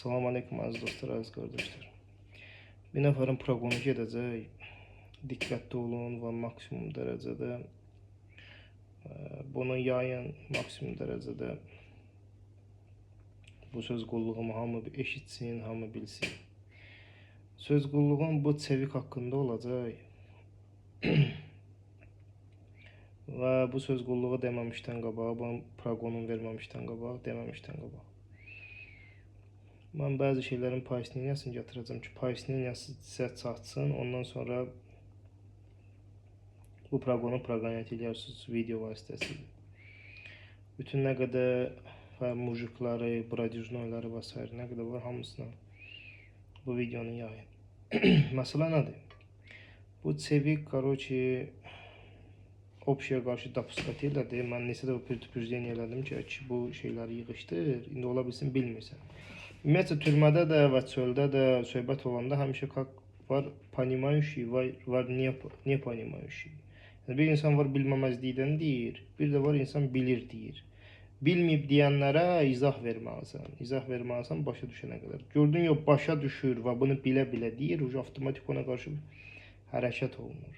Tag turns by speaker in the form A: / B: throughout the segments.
A: Salam aleyküm aziz dostlar, aziz kardeşler. Bir nəfərin proqonu gedəcək. Diqqətli olun və maksimum dərəcədə bunu yayın, maksimum dərəcədə bu söz qulluğumu hamı eşitsin, hamı bilsin. Söz qulluğum bu çevik haqqında olacaq. Və bu söz qulluğu deməmişdən qabaq, bu proqonum verməmişdən qabaq, deməmişdən qabaq. Mən bəzi şeylərin paysiniyasını gətirəcəm ki, paysiniyası sizə çatsın. Ondan sonra bu proqonu proqonet edirsiniz video vasitəsilə. Bütün nə qədər mujikları, bradijnoyları və s. nə qədər var hamısına bu videonu yayın. Məsələ nədir? Bu çevik, общая qarşı допускать elədi. Mən neçə də предупреждение elədim ki, bu şeyləri yığışdır. İndi ola bilsin bilmirsən. Ümumiyyətlə, türmədə də və çöldə də söhbət olanda həmişə var понимающий, var не понимающий. Yəni, bir insan var bilməməzlikdən deyir, bir də var insan bilir deyir. Bilməyib deyənlərə izah verməlisən. İzah verməlisən başa düşənə qədər. Gördün yox, başa düşür və bunu bilə-bilə deyir, avtomatik ona qarşı hərəkət olunur.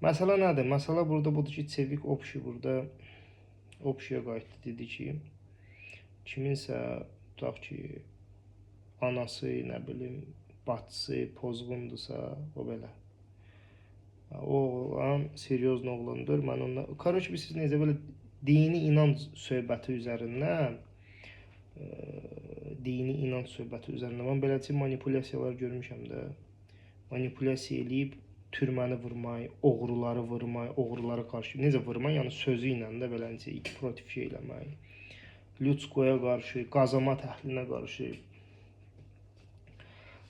A: Məsələ nədir? Məsələ burada budur ki, çevik общий burada общая qayıtdı, dedi ki, kiminsə tutaq ki, anası, nə bilim, bacısı pozğundursa, o belə. O oğlan seriozun oğlandır. Mən onunla, siz necə belə dini inanc söhbəti üzərindən, mən beləçə manipulyasiyalar görmüşəm də. Manipulyasiya eləyib, türməni vurmayı, oğruları vurmayı, oğrulara qarşı, necə vurmayı, yəni sözü ilə də beləncə protiv şey eləməyi. Lyudskoya qarşı, qazama təhlilinə qarşı.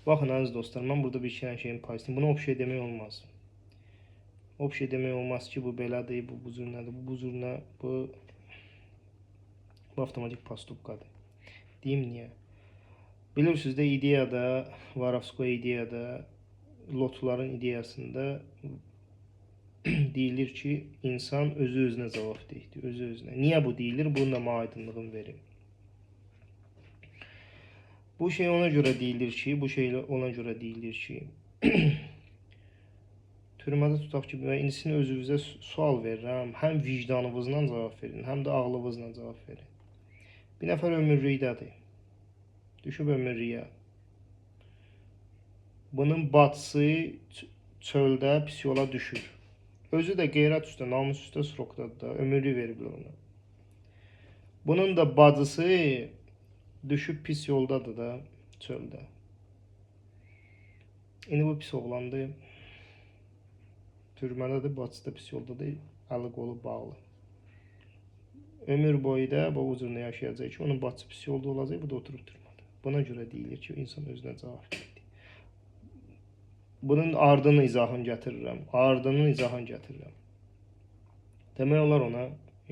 A: Baxın, əziz dostlar, mən burada bir şeyin payısını, buna общий demək olmaz. Общий demək olmaz ki, bu belədir, bu cür nədir, bu cür nə, bu avtomatik postupkadır. Deyim niyə? Bilirsiniz də, ideyada, Varovskoy ideyada, lotların ideyasında deyilir ki, insan özü-özünə cavabdehdir, özü-özünə. Niyə bu deyilir? Bunun da mənə aydınlığını verin. Bu şey ona görə deyilir ki, türmədə tutaq ki, indisini özünüzə sual verirəm, həm vicdanınızla cavab verin, həm də ağlınızla cavab verin. Bir nəfər ömürlükdədir, düşüb ömürlüyə. Bunun bacısı çöldə pis yola düşür. Özü də qeyrət üstə, namus üstə srokdadır da, ömürlük veriblər ona. Bunun da bacısı düşüb pis yoldadır da, çöldə. İndi bu pis oğlandır, türmədədir, bacısı da pis yoldadır, əli qolu bağlı. Ömür boyu da bu cürlə yaşayacaq ki, onun bacısı pis yolda olacaq, bu da oturub türmədə. Buna görə deyilir ki, insan özünə cavab verir. Bunun ardının izahını gətirirəm, Demək olar ona,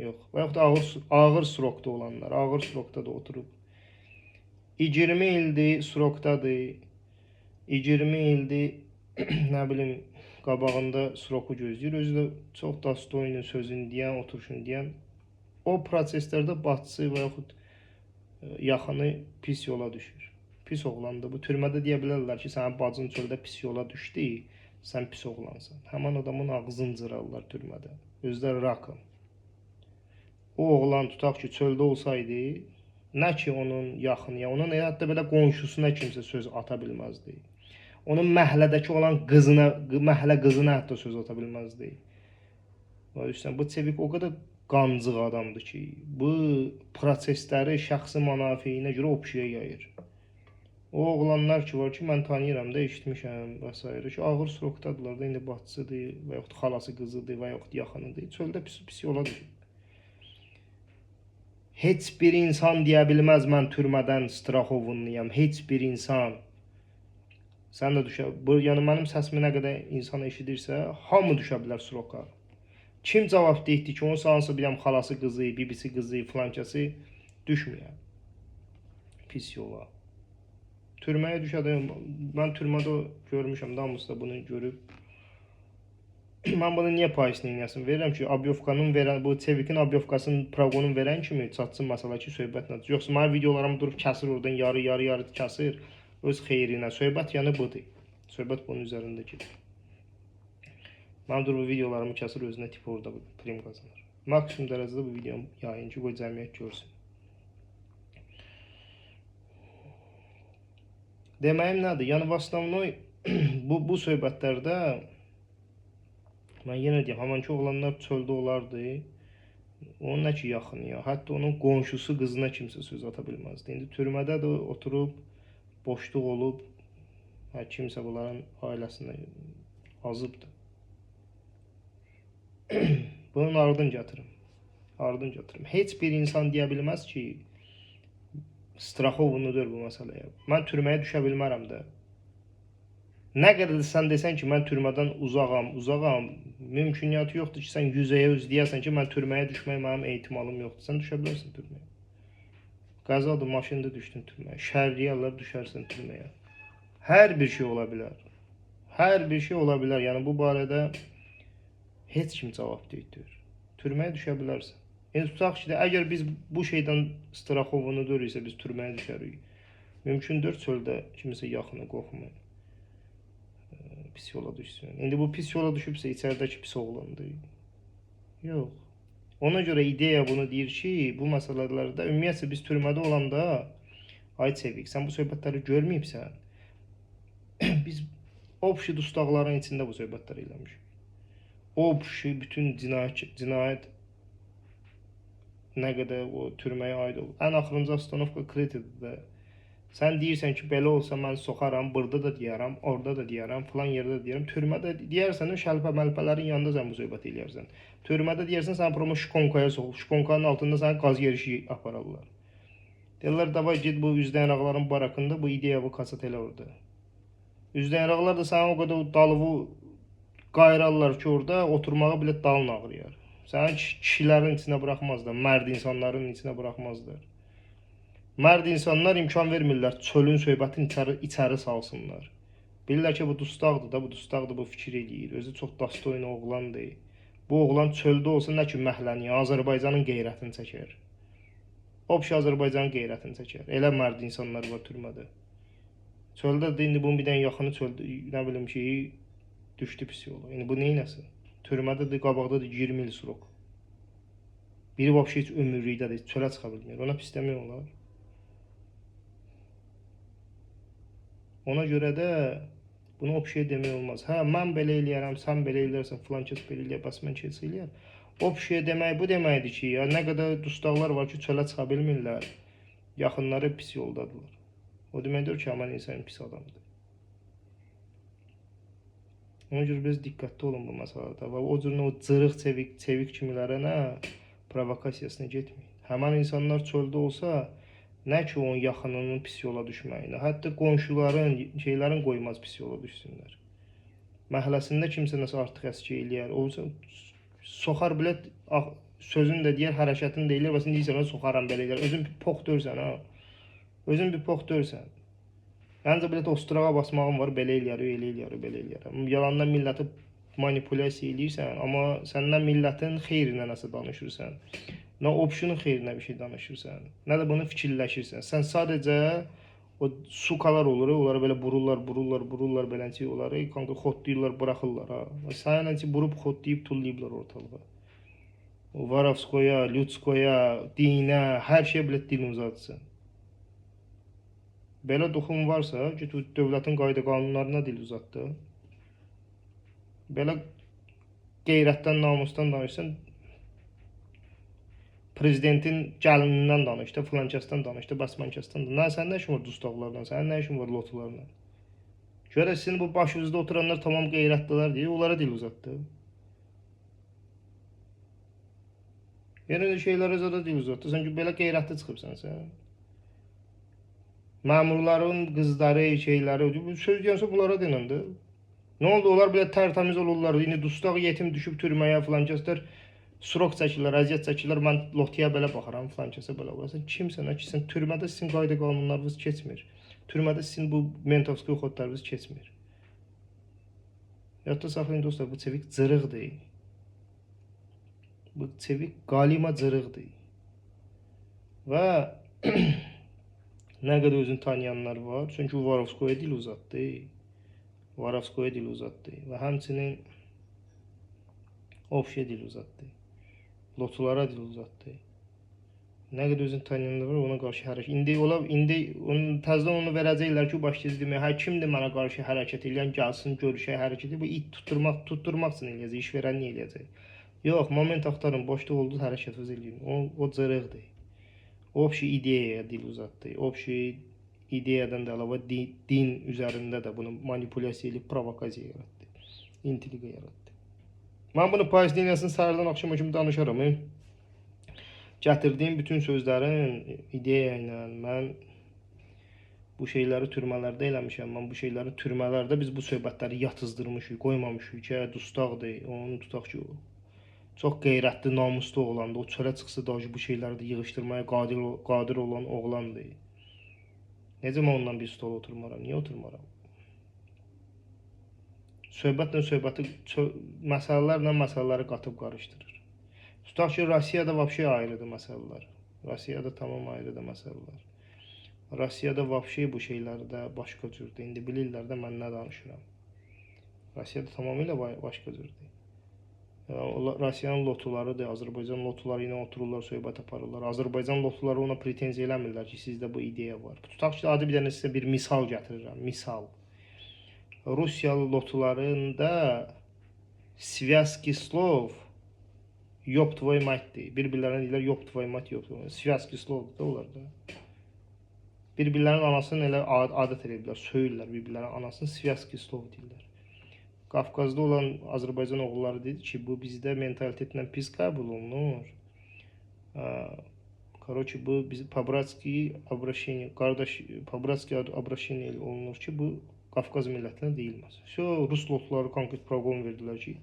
A: yox. Və yaxud da ağır srokda olanlar, ağır srokda da oturub. 20 ildir srokdadır, 20 ildir, nə bilim, qabağında sroku gözləyir, özü də çox Dostoyevin sözünü deyən, oturuşunu deyən, o proseslərdə bacısı və yaxud yaxını pis yola düşür. Pis oğlandır. Bu türmədə deyə bilərlər ki, sənin bacın çöldə pis yola düşdü, sən pis oğlansan. Həman adamın ağzını cırarlar türmədə. Özləri rakım. O oğlan tutaq ki, çöldə olsaydı, nə ki onun yaxınıya, onun hətta belə qonşusuna kimsə söz ata bilməzdi. Onun məhlədəki olan məhlə qızına hətta söz ata bilməzdi. Bu çevik o qədər qancıq adamdır ki, bu prosesləri şəxsi mənafeyinə görə общая yayır. O oğlanlar ki var ki, mən tanıyıram da, eşitmişəm və s. ki, ağır srokdadılar da, indi bacısıdır və yaxud xalası qızıdır və yaxud yaxınıdır. Çöldə pis yola düşür. Heç bir insan deyə bilməz, mən türmədən straxovunluyam, heç bir insan. Sən də düşə, yəni mənim səsimi nə qədər insan eşidirsə, hamı düşə bilər sroka. Kim cavab deyildi ki, onun sansı biləm, xalası qızı, bibisi qızı, filankəsi düşməyəm. Pis yola. Türməyə düşədə, mən türmədə görmüşəm, namusda bunu görüb. Mən bunu niyə payısını iynəsin verirəm ki, Abyovkanın verən, bu Çevikin Abyovkasının Praqonun verən kimi çatsın məsələ ki, söhbət nədir? Yoxsa mənim videolarımı durub kəsir oradan, yarı kəsir, öz xeyrinə. Söhbət yəni budur. Söhbət bunun üzərində gedir. Mənim durub videolarımı kəsir, özünə tip orada prim qazanır. Maksimum dərəcədə bu videom yayın ki, qoy cəmiyyət görsün. Deməyim nədir? Yəni, Vastavnoy bu söhbətlərdə mən yenə deyəm, həmanki oğlanlar çöldə olardı. Onun nə ki yaxını ya. Hətta onun qonşusu qızına kimsə söz ata bilməzdi. İndi türmədə də oturub, boşluq olub, kimsə bunların ailəsinə azıbdır. Bunun ardın gətirim. Ardın gətirim. Heç bir insan deyə bilməz ki, Straxovunudur bu məsələyə. Mən türməyə düşə bilmərəm də. Nə qədər sən desən ki, mən türmədən uzağam, mümküniyyəti yoxdur ki, sən 100-yə 100 deyəsən ki, mən türməyə düşmək mənim ehtimalım yoxdur. Sən düşə bilərsən türməyə. Qəzadır, maşında düşdün türməyə. Şərriyələr düşərsən türməyə. Hər bir şey ola bilər. Hər bir şey ola bilər. Yəni, bu barədə heç kim cavab deyir. Türməyə düşə bilərsən. Yəni, tutaq ki, əgər biz bu şeydən Straxovunu görürsə, biz türməyə düşərik. Mümkündür çöldə kimsə yaxını qorxmayın. Pis yola düşsün. İndi bu pis yola düşübsə içəridəki pis oğlandır. Yox. Ona görə ideya bunu deyir ki, bu məsələlərdə ümumiyyətlə biz türmədə olanda ay Çevik, sən bu söhbətləri görməyibsən. Biz obşi dustaqların içində bu söhbətləri eləmişik. Obşi bütün cinayət nə qədər o türməyə aid olur. Ən axırıncı astanovka Kretidə sən deyirsən ki, belə olsa mən soxaram, burada da deyərəm, orada da deyərəm, filan yerdə də deyərəm. Türmədə deyərsən, şəlpə-məlpələrin yanında sən bu söhbəti eləyərsən. Türmədə deyərsən, sən promo şkonkaya soxul. Şkonkanın altında sənə qaz yerişi apararlar. Deyirlər, davay git bu Üzdəyanaqların barakında bu ideyanı kasat elə orada. Üzdəyanaqlar da sənə o qədər dalıvu qayırarlar ki, orada oturmağa bilə dalın ağrıyar. Səni kişilərin içinə buraxmazlar, mərd insanların içinə buraxmazlar. Mərd insanlar imkan vermirlər çölün söhbətini içəri salsınlar. Bilirlər ki, bu dustaqdır, bu fikir eləyir. Özü çox dastoyun oğlandır. Bu oğlan çöldə olsa nə ki məhləniyyə, Azərbaycanın qeyrətini çəkər. Obşi Azərbaycanın qeyrətini çəkər. Elə mərd insanlar var türmədə. Çöldə də indi bunun bir dənə yaxını çöldə, nə bilim ki, düşdü pis yola. Yəni bu neynəsin? Türmədə də qabaqda da 20 il sürok. Biri vəbşi heç ömürlükdədir, çölə çıxa bilmir. Ona pis demək olar. Ona görə də bunu o şey demək olmaz. Hə, mən belə eləyərəm, sən belə eləyərsən, filan kəs belə eləyər, bəs mən kəs eləyər. O şey demək bu deməkdir ki, ya nə qədər dustaqlar var ki, çölə çıxa bilmirlər. Yaxınları pis yoldadırlar. O deməkdir ki, aman insan pis adamdır. Ona görə biz diqqətli olun bu məsələdə və o cür o cırıq çevik kimilərə nə provokasiyasına getməyin. Həmən insanlar çöldə olsa, nə ki onun yaxınının pis yola düşməyinə, hətta qonşuların, şeylərin qoymaz pis yola düşsünlər. Məhəlləsində kimsə nəsə artıq əski eləyər, olsa soxar bilət, sözünü də deyər, hərəkətini də eləyər, bəs deyirsən, soxaram belə eləyər. Özün bir pox dörsən, ha. Özün bir pox dörsən. Məncə bilət osturağa basmağın var, belə eləyər, belə eləyər. Yalandan milləti manipulyasiya eləyirsən, amma səndən millətin xeyrinə nəsə danışırsan. Nə obşunun xeyrinə bir şey danışırsan, nə də bunu fikirləşirsən. Sən sadəcə o sukalar olur, onları belə bururlar, beləncə onları kanka xotlayırlar, buraxırlar. Ha. Sənə ki, burub xotlayıb, tullayıblar ortalığa. O Varovskoya, Lyudskoya, dinə, hər şey belə dilini uzatsın. Belə duxun varsa, ki, dövlətin qayda qanunlarına dil uzatdı. Belə qeyrətdən, namusdan danışsan, prezidentin gəlinindən danışdı, filankəsdən danışdı, basmankəsdən danışdı. Sənin nə işin var dustaqlarla, sənin nə işin var lotularla? Görə sizin bu başınızda oturanlar tamam qeyrətliler deyə onlara dil uzatdı. Yəni şeylərə zada dil uzatdı. Sən ki, belə qeyrətli çıxıbsan sən. Məmurların qızları, şeyləri, söz deyəsə bunlara denəndə. Nə oldu? Onlar belə tərtəmiz olurlar. İndi dustaq yetim düşüb türməyə filankəslər. Surok çəkirlər, əziyyət çəkirlər, mən lotiya belə baxaram, filan kəsə belə baxaram. Sən kimsən, ki, sən türmədə sizin qayda qanunlarınız keçmir. Türmədə sizin bu mentovskiy xodlarınız keçmir. Yadda saxlayın dostlar, bu çevik cırıqdır. Bu çevik qalima cırıqdır. Və nə qədər özünü tanıyanlar var. Çünki o Varovskoya dil uzatdı. Varovskoya dil uzatdı. Və həmçinin Ofşa dil uzatdı. Lotulara dil uzatdı. Nə qədər özünü tanıyanlar var, ona qarşı hərəkət. İndi təzədən onu verəcəklər ki, başlayacaq deməyə, hə kimdir mənə qarşı hərəkət edən, gəlsin, görüşə hərəkəti. Bu it tutturmaq üçün eləyəcək, iş verən niyə eləyəcək? Yox, moment axtarın, boşda oldu, hərəkətiniz eləyin. O cırıqdır. Общий ideyaya dil uzatdı. Общий ideyadan da əlavə din üzərində də bunu manipulyasiya edib provokasiya yaratdı. İntriqa yaratdı. Mən bunu payız dünyasının səhərdən axşama kimi danışaram. Gətirdiyim bütün sözlərin ideya ilə mən bu şeyləri türmələrdə eləmişəm. Mən bu şeyləri türmələrdə biz bu söhbətləri yatızdırmışıq, qoymamışıq ki, dustaqdır, onu tutaq ki, çox qeyrətli, namuslu oğlandı. O çölə çıxsa da bu şeyləri də yığışdırmaya qadir olan oğlandı. Necə mən ondan bir stola oturmaram? Niyə oturmaram? Söhbətlə söhbəti, məsələlərlə məsələləri qatıb qarışdırır. Tutaq ki, Rusiyada vəbşə ayrıdır məsələlər. Rusiyada tamam ayrıdır məsələlər. Rusiyada vəbşə bu şeylərdə başqa cürdür. İndi bilirlər də mən nə danışıram. Rusiyada tamamilə başqa cürdür. Rusiyanın lotularıdır, Azərbaycan lotuları ilə otururlar, söhbət aparırlar. Azərbaycan lotuları ona pretenziya eləmirlər ki, sizdə bu ideya var. Tutaq ki, adi bir dənə sizə bir misal gətirirəm, misal. Rusiyalı lotularında svязки slov ёб твою мат'dir. Bir-birlərinə deyirlər ёб твою мать, ёб твою мать. Svязки slovdur da onlar da. Bir-birlərinin anasını elə adət edirlər, söyürlər bir-birlərinin anasını, svязки slov deyirlər. Qafqazda olan Azərbaycan oğulları dedi ki, bu bizdə mentalitetlə pis qəbul olunur. Короче, bu biz по-братски обращение olunur ki, bu Qafqaz millətinə deyilməz. Rus lotları konkret proqram verdilər ki,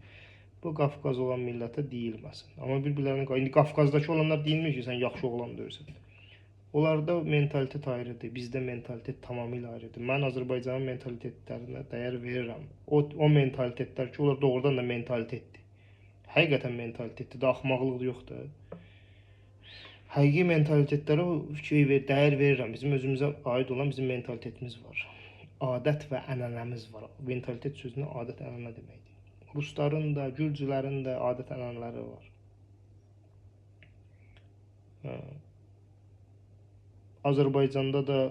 A: bu Qafqaz olan millətə deyilməsin. Amma bir-birlərinə, indi Qafqazdakı olanlar deyilmir ki, sən yaxşı oğlan deyirsən. Onlarda mentalitet ayrıdır, bizdə mentalitet tamamilə ayrıdır. Mən Azərbaycanın mentalitetlərinə dəyər verirəm. O mentalitetlər ki, onlar doğrudan da mentalitetdir. Həqiqətən mentalitetdir, də axmaqlıq yoxdur. Həqiqi mentalitetlərə dəyər verirəm. Bizim özümüzə aid olan bizim mentalitetimiz var. Adət və ənənəmiz var. Mentalitet sözünə adət ənənə deməkdir. Rusların da, Gürcülərin də adət ənənələri var. Azərbaycanda da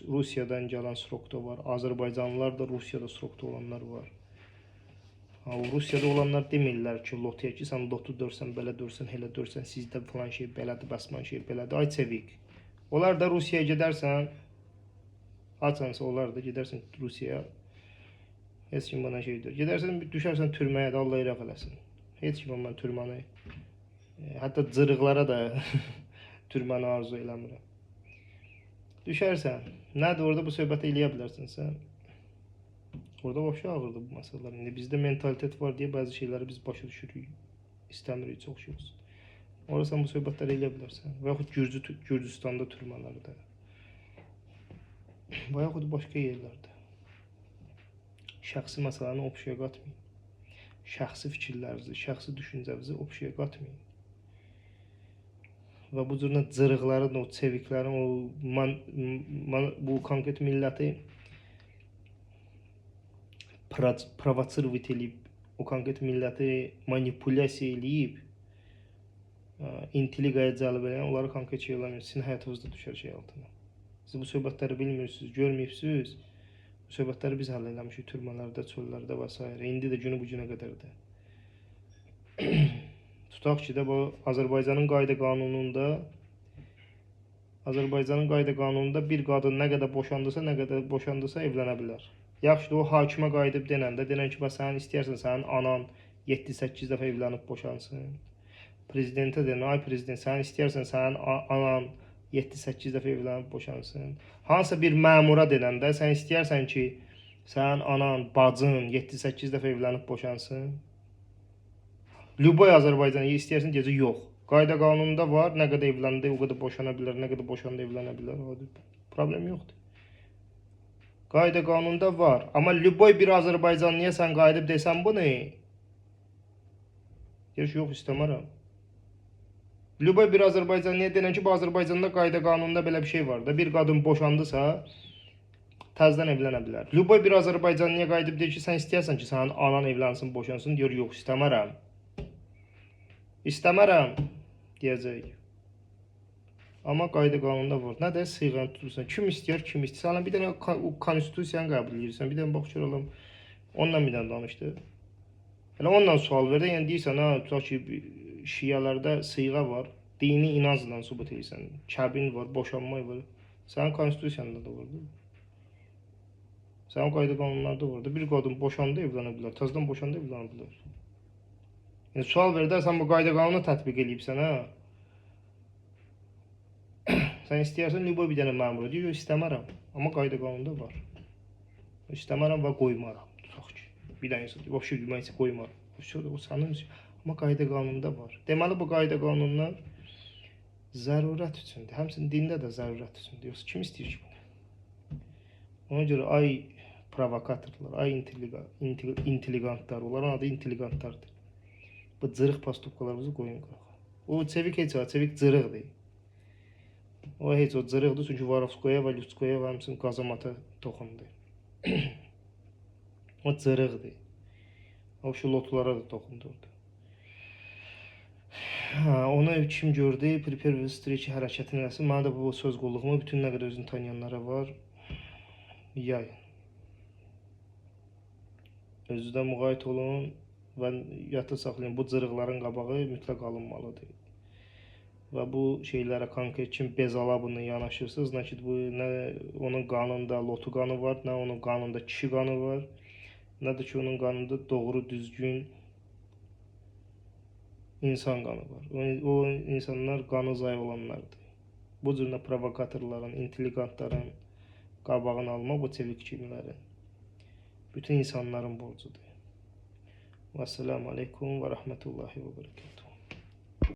A: Rusiyadan gələn srokda var. Azərbaycanlılar da Rusiyada srokda olanlar var. Rusiyada olanlar demirlər ki, lotuya ki, sən lotu dörsən, belə dörsən, elə dörsən, sizdə falan şey belədir, bəsman şey belədir. Ay çevik. Onlar da Rusiyaya gedərsən, açansa onlar da gedərsən Rusiyaya. Heç kim bana şey deyir. Gedərsən, düşərsən türməyə də Allah iraq eləsin. Heç kim mən türməni, hətta cırıqlara da türməni arzu eləmirəm. Düşərsən, nədir orada bu söhbəti eləyə bilərsən sən? Orada vəbşə ağırdır bu məsələlər. İndi bizdə mentalitet var deyə bəzi şeyləri biz başa düşürük, istəmirik çox şey olsun. Orada sən bu söhbətləri eləyə bilərsən. Və yaxud Gürcüstanda türmələrdə. Və yaxud başqa yerlərdə. Şəxsi məsələni opşiyə qatmayın. Şəxsi fikirlərinizi, şəxsi düşüncənizi opşiyə qatmayın. Və bu cürlə cırıqların, o çeviklərin, bu konkret milləti provosировать eləyib, o konkret milləti manipulyasiya eləyib, intriqaya cəlb edən, onları konkret şey eləmir. Sizin həyatınızda düşər şey altına. Siz bu söhbətləri bilmirsiniz, görməyibsiniz. Bu söhbətləri biz həll eləmişik türmələrdə, çöllərdə və s. İndi də günü bu günə qədərdir. Tutaq ki də bu Azərbaycanın qayda qanununda bir qadın nə qədər boşandısa evlənə bilər. Yaxşı da o hakimə qayıdıb denən ki, sən istəyərsən sənin anan 7-8 dəfə evlənib boşansın. Prezidentə denən, ay prezident, sən istəyərsən sənin anan 7-8 dəfə evlənib boşansın. Hansısa bir məmura denəndə sən istəyərsən ki, sənin anan, bacın 7-8 dəfə evlənib boşansın. Lüboy Azərbaycanı istəyərsən deyəcək, yox. Qayda qanununda var, nə qədər evləndə o qədər boşana bilər, nə qədər boşanda evlənə bilər. Problem yoxdur. Qayda qanunda var. Amma lüboy bir Azərbaycanlıya sən qayıdıb desən bunu, deyir ki, yox istəmirəm. Lüboy bir Azərbaycanlıya denən ki, bu Azərbaycanda qayda qanununda belə bir şey var da, bir qadın boşandısa, təzədən evlənə bilər. Lüboy bir Azərbaycanlıya qayıdıb deyir ki, sən istəyirsən ki, sənin anan evlənsin, boşansın, deyir, yox istəmirəm. İstəmirəm, deyəcək. Amma qayda qanunda var. Nə də sıyğan tutursan, kim istəyir, kim istəyir. Sən bir dənə konstitusiyanı qəbul edirsən, bir dənə bax görələm, onunla bir dənə danışdı. Elə ondan sual verdi, yəni deyirsən, ha, tutaq ki, şialarda sıyğa var, dini inancla sübut edirsən, kəbin var, boşanma var. Sənin konstitusiyanda da vardı. Sənin qayda qanunlarda vardı. Bir qadın boşandı, evlənə bilər, təzədən boşandı, evlənə bilər. Yəni sual verdi, sən bu qayda qanunu tətbiq edibsən, ha? Sən istəyərsən lüboy bir dənə məmur deyir, yox istəmərəm, amma qayda qanunda var. İstəmərəm və qoymaram. Tutaq ki, bir dənə insan deyir, vəbşə mən isə qoymaram. O sənin üçün, amma qayda qanunda var. Deməli bu qayda qanunlar zərurət üçündür. Həmçinin dində də zərurət üçündür. Yoxsa kim istəyir ki bunu? Ona görə ay provokatorlar, ay intelligentlar, onların adı intelligentlardır. Bu cırıq postupkalarımızı qoyun qırağa. O çevik heç var, çevik cırıqdır. O heç o cırıqdır, çünki Varovskoya və Lyutskoya və həmçinin qazamata toxundu. O cırıqdır. O şulotlara da toxundu orada. Onu kim gördü? Prepare Street hərəkətini eləsin. Mənə də bu söz qulluğumu bütün nə qədər özünü tanıyanlara var. Yayın. Özünüzdə müğayət olun və yadda saxlayın. Bu cırıqların qabağı mütləq alınmalıdır. Və bu şeylərə konkret kim bezalabına yanaşırsınız, nə ki, nə onun qanında lotu qanı var, nə onun qanında kişi qanı var, nə də ki, onun qanında doğru, düzgün insan qanı var. O insanlar qanı zay olanlardır. Bu cürlə provokatorların, intelligentların qabağını almaq bu çevik kimlərin bütün insanların borcudur. Vəssalamu aleykum və rəhmətullahi və bərəkatuhu.